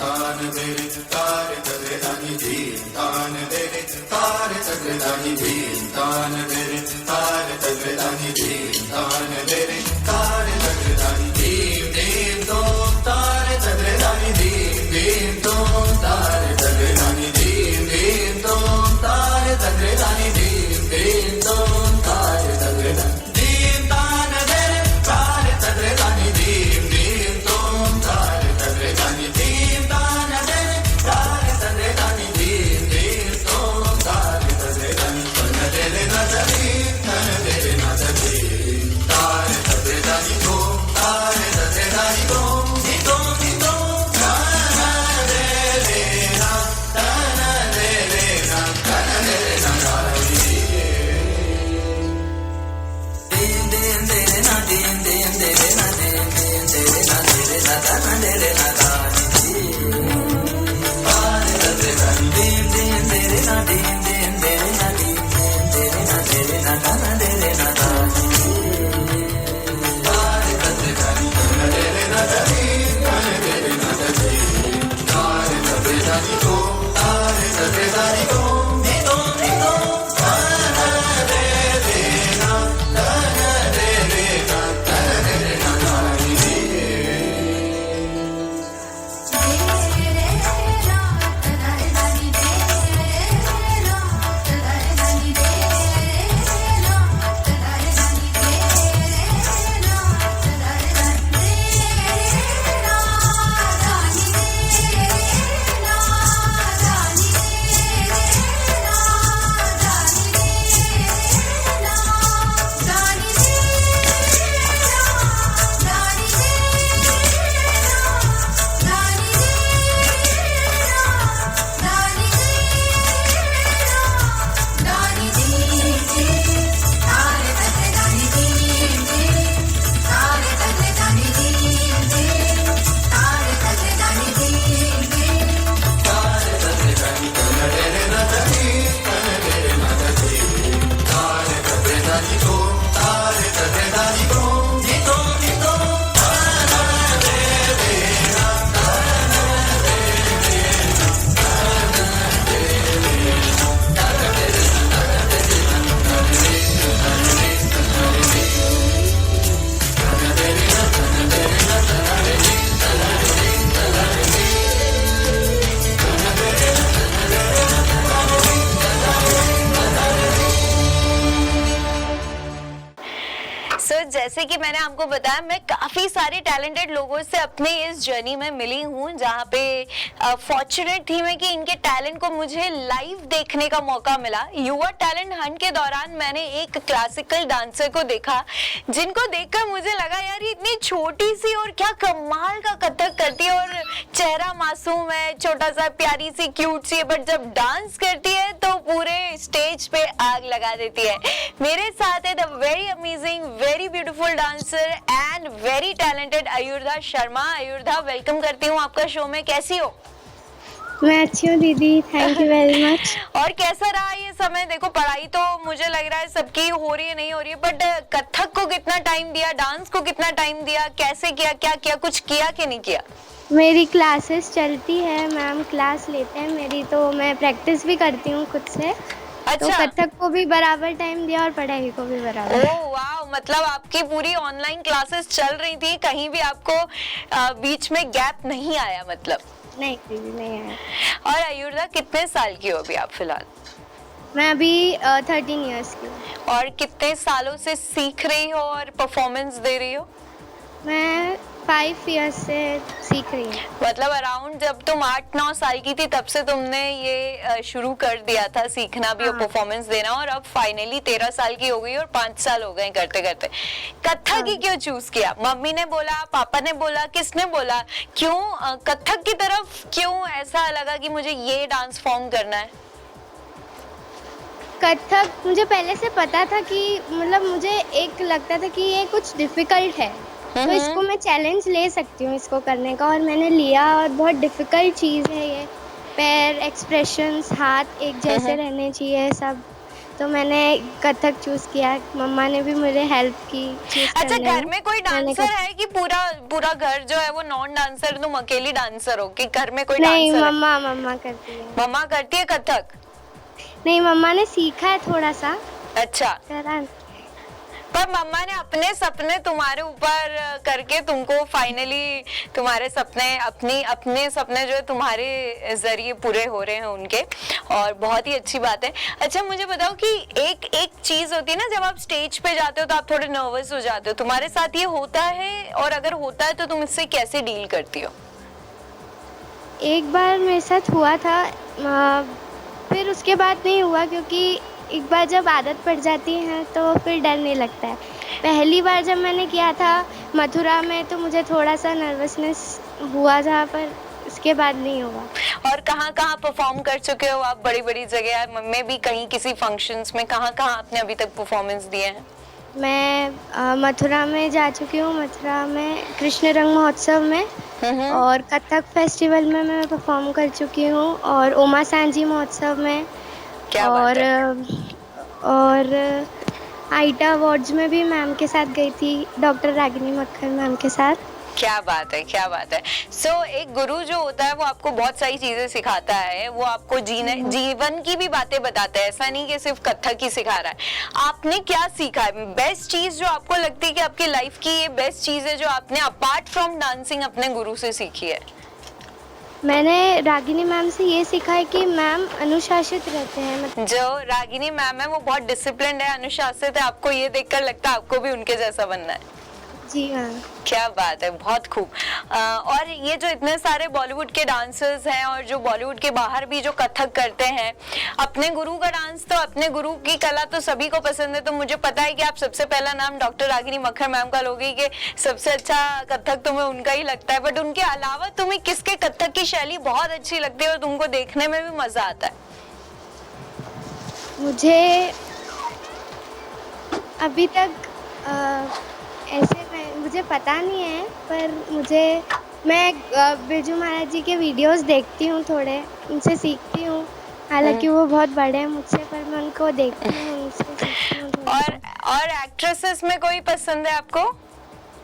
तान देरे तारे तगरे दानी धीम तान देरे तारे तगरे दानी धीम तान देरे तारे तगरे दानी धीम तान देरे तारे तगरे दानी धीम धीम तोम तारे तगरे दानी धीम धीम तोम तारे तगरे दानी धीम धीम तोम तारे तगरे दानी धीम धीम तोम तारे तगरे दानी धीम तान देरे तारे तगरे दानी धीम धीम तोम तारे तगरे दानी धीम तान देरे तारे तगरे दानी धीम धीम तोम तारे तगरे दानी तन देरे न तन देरे न तारे तगरे दानी तोम तारे तगरे दानी तोम नी तोम नी तोम तन देरे न तन देरे न तन देरे न तारे दीम दीम देरे न दीम दीम देरे न दीम दीम देरे न देरे न तन देरे न तारे तगरे दानी दीम दीम देरे न दीम दीम देरे न दीम दीम देरे न देरे न तन देरे न तारे तगरे दानी तन देरे न तन देरे न तारे तगरे दानी को तारे तगरे दानी को नी तो तन देरे न तन देरे न तन देरे न तारे जैसे कि मैंने आपको बताया, मैं काफी सारे टैलेंटेड लोगों से अपने इस जर्नी में मिली हूँ, जहाँ पे फॉर्चुनेट थी मैं कि इनके टैलेंट को मुझे लाइव देखने का मौका मिला। युवा टैलेंट हंट के दौरान मैंने एक क्लासिकल डांसर को देखा, जिनको देखकर मुझे लगा यार ये इतनी छोटी सी और क्या कमाल का कथक करती है, और चेहरा मासूम है, छोटा सा प्यारी सी क्यूट सी है, बट जब डांस करती है तो पूरे स्टेज पे आग लगा देती है। मेरे साथ है the very amazing, very beautiful dancer and very talented Ayurdha Sharma. Ayurdha, welcome करती हूँ आपका शो में, कैसी हो? मैं अच्छी हूँ दीदी, थैंक यू वेरी मच। और कैसा रहा ये समय? देखो पढ़ाई तो मुझे लग रहा है सबकी हो रही है, नहीं हो रही है, बट कथक को कितना टाइम दिया, डांस को कितना टाइम दिया, कैसे किया, क्या किया, कुछ किया कि नहीं किया? मेरी क्लासेस चलती है, मैम क्लास लेते हैं मेरी, तो मैं प्रैक्टिस भी करती हूँ खुद से। अच्छा। तो कथक को भी बराबर टाइम दिया और पढ़ाई को भी बराबर। ओह वाह, मतलब आपकी पूरी ऑनलाइन क्लासेस चल रही थी, कहीं भी आपको बीच में गैप नहीं आया मतलब? नहीं दीदी, नहीं आया। और आयुर्धा, कितने साल की हो अभी आप फिलहाल? मैं अभी 13 इयर्स की हूँ। और कितने सालों से सीख रही हो और परफॉर्मेंस दे रही हो? मैं 5 इयर्स से सीख रही हूँ। मतलब अराउंड जब तुम 8-9 साल की थी तब से तुमने ये शुरू कर दिया था सीखना भी और परफॉर्मेंस देना, और अब फाइनली 13 साल की हो गई और 5 साल हो गए करते करते। कथक ही क्यों चूज किया? मम्मी ने बोला, पापा ने बोला, किसने बोला? क्यों कथक की तरफ क्यों ऐसा लगा कि मुझे ये डांस फॉर्म करना है? कथक मुझे पहले से पता था कि मतलब मुझे एक लगता था कि ये कुछ डिफिकल्ट है, तो इसको मैं चैलेंज ले सकती हूँ इसको करने का, और मैंने लिया। और बहुत डिफ़िकल्ट चीज़ है ये, पैर, एक्सप्रेशंस, हाथ एक जैसे रहने चाहिए सब, तो मैंने कथक चूज़ किया। मम्मा ने भी मुझे हेल्प की चूज़ अच्छा, करने घर में कोई डांसर है कि पूरा पूरा घर जो है वो नॉन डांसर, तुम अकेली डांसर हो कि घर में कोई नहीं, डांसर है? मम्मा करती है। मम्मा करती है कथक? नहीं, मम्मा ने सीखा है थोड़ा सा, अच्छा, करा। पर मम्मा ने अपने सपने तुम्हारे ऊपर करके तुमको फाइनली तुम्हारे सपने अपने सपने जो है तुम्हारे जरिए पूरे हो रहे हैं उनके, और बहुत ही अच्छी बात है। अच्छा, मुझे बताओ कि एक एक चीज होती है ना, जब आप स्टेज पे जाते हो तो आप थोड़े नर्वस हो जाते हो, तुम्हारे साथ ये होता है? और अगर होता है तो तुम इससे कैसे डील करती हो? एक बार मेरे साथ हुआ था, फिर उसके बाद नहीं हुआ, क्योंकि एक बार जब आदत पड़ जाती है तो फिर डर नहीं लगता है। पहली बार जब मैंने किया था मथुरा में तो मुझे थोड़ा सा नर्वसनेस हुआ था, पर उसके बाद नहीं हुआ। और कहाँ कहाँ परफॉर्म कर चुके हो आप? बड़ी बड़ी जगह में भी, कहीं किसी फंक्शंस में, कहाँ कहाँ आपने अभी तक परफॉर्मेंस दिए हैं? मैं मथुरा में जा चुकी हूँ, मथुरा में कृष्ण रंग महोत्सव में, और कथक फेस्टिवल में मैं परफॉर्म कर चुकी हूँ, और ओमा सांजी महोत्सव में, क्या बात और है। और आईटा अवार्ड्स में भी मैम के साथ गई थी, डॉक्टर रागिनी मक्खर मैम के साथ। क्या बात है, क्या बात है। एक गुरु जो होता है वो आपको बहुत सारी चीजें सिखाता है, वो आपको जीवन की भी बातें बताता है, ऐसा नहीं कि सिर्फ कथक ही सिखा रहा है। आपने क्या सीखा है? बेस्ट चीज जो आपको लगती है कि आपकी लाइफ की ये बेस्ट चीज है जो आपने अपार्ट फ्रॉम डांसिंग अपने गुरु से सीखी है? मैंने रागिनी मैम से ये सीखा है कि मैम अनुशासित रहते हैं। जो रागिनी मैम है वो बहुत डिसिप्लिन्ड है, अनुशासित है, आपको ये देखकर लगता है आपको भी उनके जैसा बनना है? जी हाँ। क्या बात है, बहुत खूब। और ये जो इतने सारे बॉलीवुड के डांसर्स हैं और जो बॉलीवुड के बाहर भी जो कथक करते हैं, अपने गुरु का डांस तो, अपने गुरु की कला तो सभी को पसंद है, तो मुझे पता है कि आप सबसे पहला नाम डॉक्टर रागिनी मक्खर मैम का लोगे कि सबसे अच्छा कथक तुम्हें उनका ही लगता है, बट उनके अलावा तुम्हें किसके कथक की शैली बहुत अच्छी लगती है और तुमको देखने में भी मजा आता है? मुझे अभी तक ऐसे मुझे पता नहीं है, पर मैं बिरजू महाराज जी के वीडियोस देखती हूँ, थोड़े उनसे सीखती हूँ। हालांकि वो बहुत बड़े हैं मुझसे, पर मैं उनको देखती हूँ, उनसे सीखती हूँ थोड़ा। और एक्ट्रेसेस में कोई पसंद है आपको?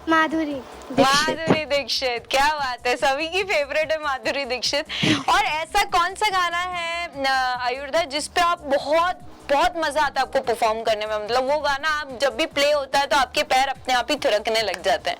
माधुरी दीक्षित, क्या बात है, सभी की फेवरेट है माधुरी दीक्षित। और ऐसा कौन सा गाना है आयुर्धा जिस पे आप बहुत बहुत मजा आता है आपको परफॉर्म करने में? मतलब वो गाना आप जब भी प्ले होता है तो आपके पैर अपने आप ही थिरकने लग जाते हैं।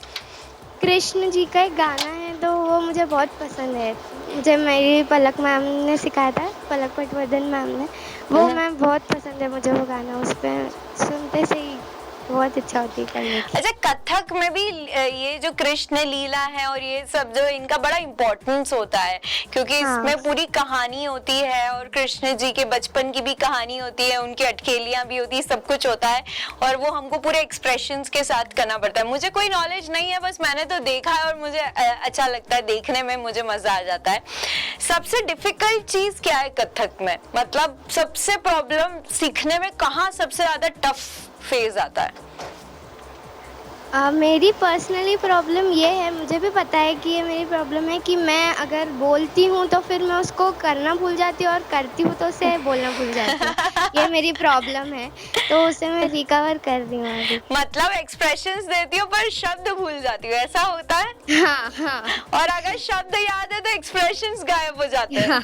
कृष्ण जी का एक गाना है तो वो मुझे बहुत पसंद है, मुझे मेरी पलक मैम ने सिखाया था, पलक पटवर्धन मैम ने, वो मैम बहुत पसंद है मुझे वो गाना, उस पर सुनते से ही बहुत अच्छा होती है करने की। अच्छा, कथक में भी ये जो कृष्ण लीला है और ये सब जो इनका बड़ा इम्पोर्टेंस होता है, क्योंकि इसमें पूरी कहानी होती है और कृष्ण जी के बचपन की भी कहानी होती है, उनकी अटखेलियां भी होती है, सब कुछ होता है, और वो हमको पूरे एक्सप्रेशंस के साथ करना पड़ता है। मुझे कोई नॉलेज नहीं है, बस मैंने तो देखा है और मुझे अच्छा लगता है देखने में, मुझे मजा आ जाता है। सबसे डिफिकल्ट चीज क्या है कथक में? मतलब सबसे प्रॉब्लम सीखने में कहाँ सबसे ज्यादा टफ फेज आता है? मेरी पर्सनली प्रॉब्लम ये है, मुझे भी पता है कि ये मेरी प्रॉब्लम है कि मैं अगर बोलती हूँ तो फिर मैं उसको करना भूल जाती हूँ, और करती हूँ तो उसे बोलना भूल जाती हूँ। ये मेरी प्रॉब्लम है, तो उसे मैं रिकवर कर रही हूँ अभी। मतलब एक्सप्रेशंस देती हो पर शब्द भूल जाती हो, ऐसा होता है? हाँ। और अगर शब्द याद है तो एक्सप्रेशंस गायब हो जाते हैं।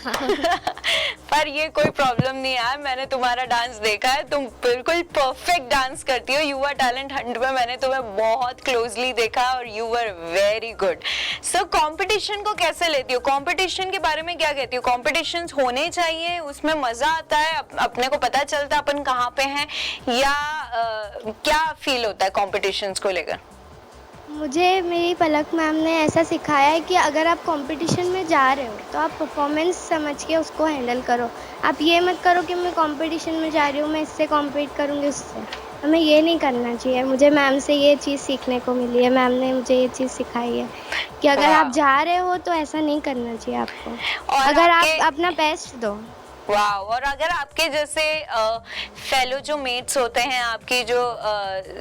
पर ये कोई प्रॉब्लम नहीं है, मैंने तुम्हारा डांस देखा है, तुम बिल्कुल परफेक्ट डांस करती हो। युवा टैलेंट हंट में मैंने तुम्हें बहुत क्लोजली देखा और you were very good. So competition को कैसे लेती हो? कंपटीशन के बारे में क्या कहती हो? कंपटीशंस होने चाहिए, उसमें मजा आता है, अपने को पता चलता है अपन कहाँ पे हैं, या क्या फील होता है कंपटीशंस को लेकर? मुझे मेरी पलक मैम ने ऐसा सिखाया है कि अगर आप कंपटीशन में जा रहे हो तो आप परफॉर्मेंस समझ के उसको हैंडल करो। आप ये मत करो कि मैं कंपटीशन में जा रही हूँ, मैं इससे कॉम्पीट करूँगी उससे, हमें ये नहीं करना चाहिए। मुझे मैम से ये चीज़ सीखने को मिली है, मैम ने मुझे ये चीज़ सिखाई है कि अगर आप जा रहे हो तो ऐसा नहीं करना चाहिए आपको, अगर आप अपना बेस्ट दो। वाह। और अगर आपके जैसे फेलो जो मेट्स होते हैं, आपकी जो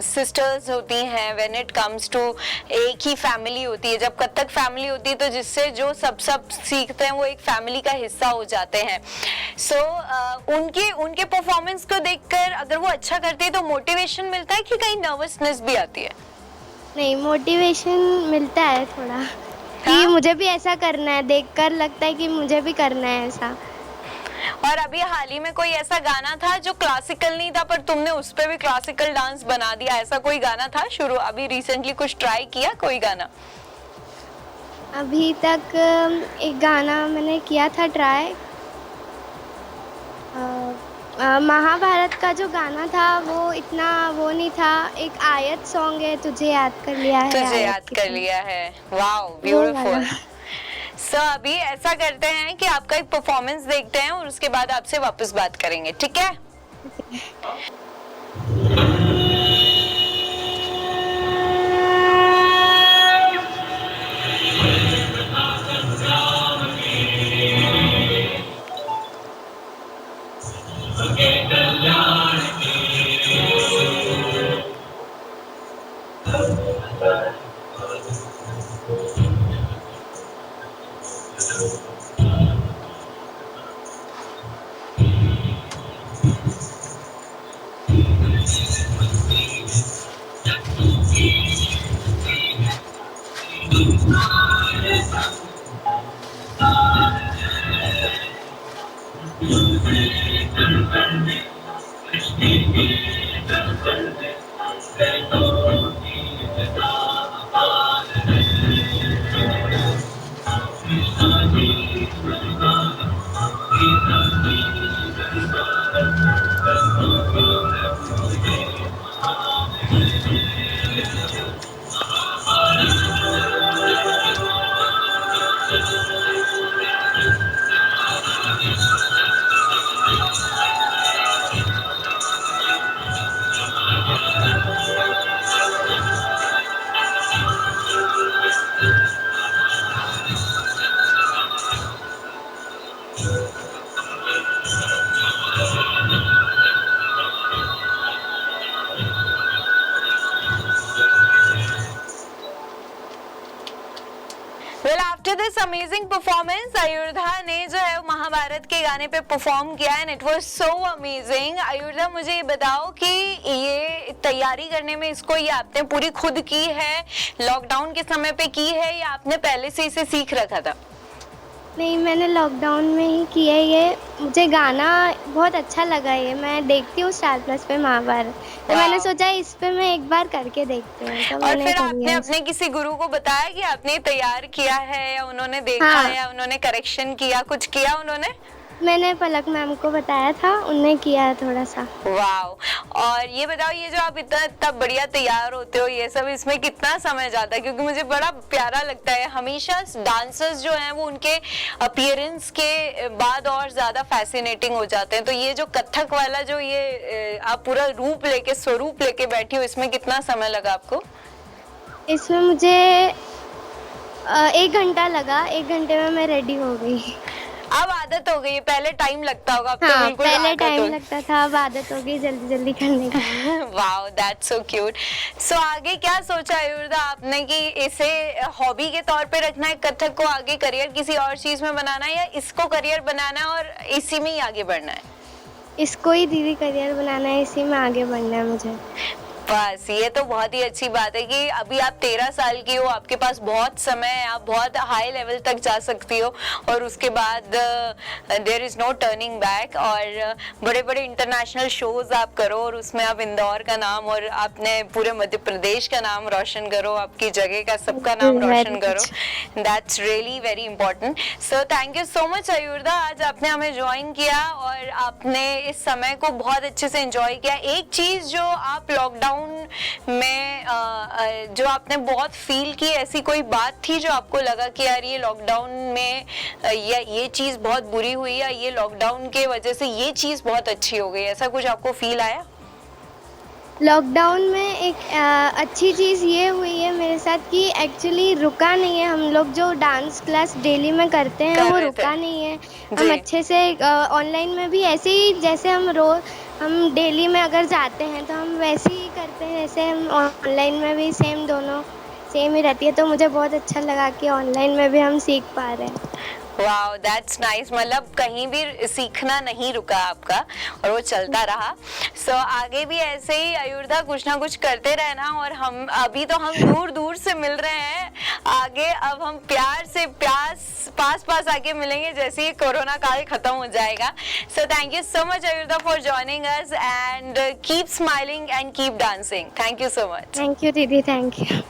सिस्टर्स होती हैं, व्हेन इट कम्स टू एक ही फैमिली होती है, जब कथक फैमिली होती है तो जिससे जो सब सीखते हैं वो एक फैमिली का हिस्सा हो जाते हैं। सो उनके परफॉर्मेंस को देखकर अगर वो अच्छा करते हैं तो मोटिवेशन मिलता है कि कहीं नर्वसनेस भी आती है? नहीं, मोटिवेशन मिलता है थोड़ा कि मुझे भी ऐसा करना है, देखकर लगता है कि मुझे भी करना है ऐसा। और अभी हाल ही में कोई ऐसा गाना था जो क्लासिकल नहीं था पर तुमने उस पे भी क्लासिकल डांस बना दिया, ऐसा कोई गाना था शुरू अभी रिसेंटली कुछ ट्राई किया कोई गाना? अभी तक एक गाना मैंने किया था ट्राई, महाभारत का जो गाना था वो इतना वो नहीं था। एक आयत सॉन्ग है, तुझे याद कर लिया है, तुझे याद कर लिया है। Wow, beautiful. सो अभी ऐसा करते हैं कि आपका एक परफॉर्मेंस देखते हैं और उसके बाद आपसे वापस बात करेंगे, ठीक है? Well after this amazing performance Ayurdha ने जो है महाभारत के गाने पे परफॉर्म किया and it was so amazing. Ayurdha मुझे ये बताओ कि ये तैयारी करने में इसको ये आपने पूरी खुद की है, लॉकडाउन के समय पे की है या आपने पहले से इसे सीख रखा था? नहीं, मैंने लॉकडाउन में ही किया है ये। मुझे गाना बहुत अच्छा लगा, ये मैं देखती हूँ स्टार प्लस पे महाभारत, तो मैंने सोचा इस पे मैं एक बार करके देखती हूँ। तो और फिर आपने अपने किसी गुरु को बताया कि आपने तैयार किया है या उन्होंने देखा? हाँ। या उन्होंने करेक्शन किया, कुछ किया उन्होंने? मैंने पलक मैम को बताया था, उन्होंने किया थोड़ा सा। वाओ। और ये बताओ, ये जो आप इतना बढ़िया तैयार होते हो ये सब, इसमें कितना समय जाता है? क्योंकि मुझे बड़ा प्यारा लगता है, हमेशा डांसर्स जो हैं वो उनके अपीयरेंस के बाद और ज्यादा फैसिनेटिंग हो जाते हैं। तो ये जो कथक वाला जो ये आप पूरा रूप लेके, स्वरूप लेके बैठी हो, इसमें कितना समय लगा आपको? इसमें मुझे 1 घंटा लगा, 1 घंटे में मैं रेडी हो गई। अब आदत हो गई है, पहले टाइम लगता होगा? अब हाँ, तो बिल्कुल पहले टाइम लगता था, अब आदत हो गई जल्दी जल्दी करने की। Wow, that's so cute. So आगे क्या सोचा आयुर्धा आपने कि इसे हॉबी के तौर पे रखना है, कथक को आगे करियर किसी और चीज में बनाना है, या इसको करियर बनाना है और इसी में ही आगे बढ़ना है? इसको ही दीदी करियर बनाना है, इसी में आगे बढ़ना है मुझे। बस ये तो बहुत ही अच्छी बात है कि अभी आप 13 साल की हो, आपके पास बहुत समय है, आप बहुत हाई लेवल तक जा सकती हो और उसके बाद there is no turning back. और बड़े बड़े इंटरनेशनल शोज आप करो और उसमें आप इंदौर का नाम और आपने पूरे मध्य प्रदेश का नाम रोशन करो, आपकी जगह का सबका नाम रोशन करो। That's really very important. So thank you so much Ayurdha, आज आपने हमें ज्वाइन किया और आपने इस समय को बहुत अच्छे से एंजॉय किया। एक चीज जो आप लॉकडाउन में जो आपने बहुत फील की, ऐसी कोई बात थी जो आपको लगा कि यार ये लॉकडाउन में ये चीज बहुत बुरी हुई या ये लॉकडाउन के वजह से ये चीज बहुत अच्छी हो गई, ऐसा कुछ आपको फील आया? लॉकडाउन में एक अच्छी चीज़ ये हुई है मेरे साथ कि एक्चुअली रुका नहीं है। हम लोग जो डांस क्लास डेली में करते हैं कर वो रहे थे। रुका नहीं है। जी। हम अच्छे से ऑनलाइन में भी ऐसे ही जैसे हम डेली में अगर जाते हैं तो हम वैसे ही करते हैं जैसे हम ऑनलाइन में भी सेम, दोनों सेम ही रहती है। तो मुझे बहुत अच्छा लगा कि ऑनलाइन में भी हम सीख पा रहे हैं। Wow, that's nice. मतलब कहीं भी सीखना नहीं रुका आपका और वो चलता रहा। सो आगे भी ऐसे ही आयुर्धा कुछ ना कुछ करते रहना। और हम अभी तो हम दूर दूर से मिल रहे हैं, आगे अब हम प्यार से पास आके मिलेंगे जैसे ही कोरोना काल खत्म हो जाएगा। So thank you so much Ayurdha for joining us and keep smiling and keep dancing. Thank you so much. Thank you दीदी, थैंक यू।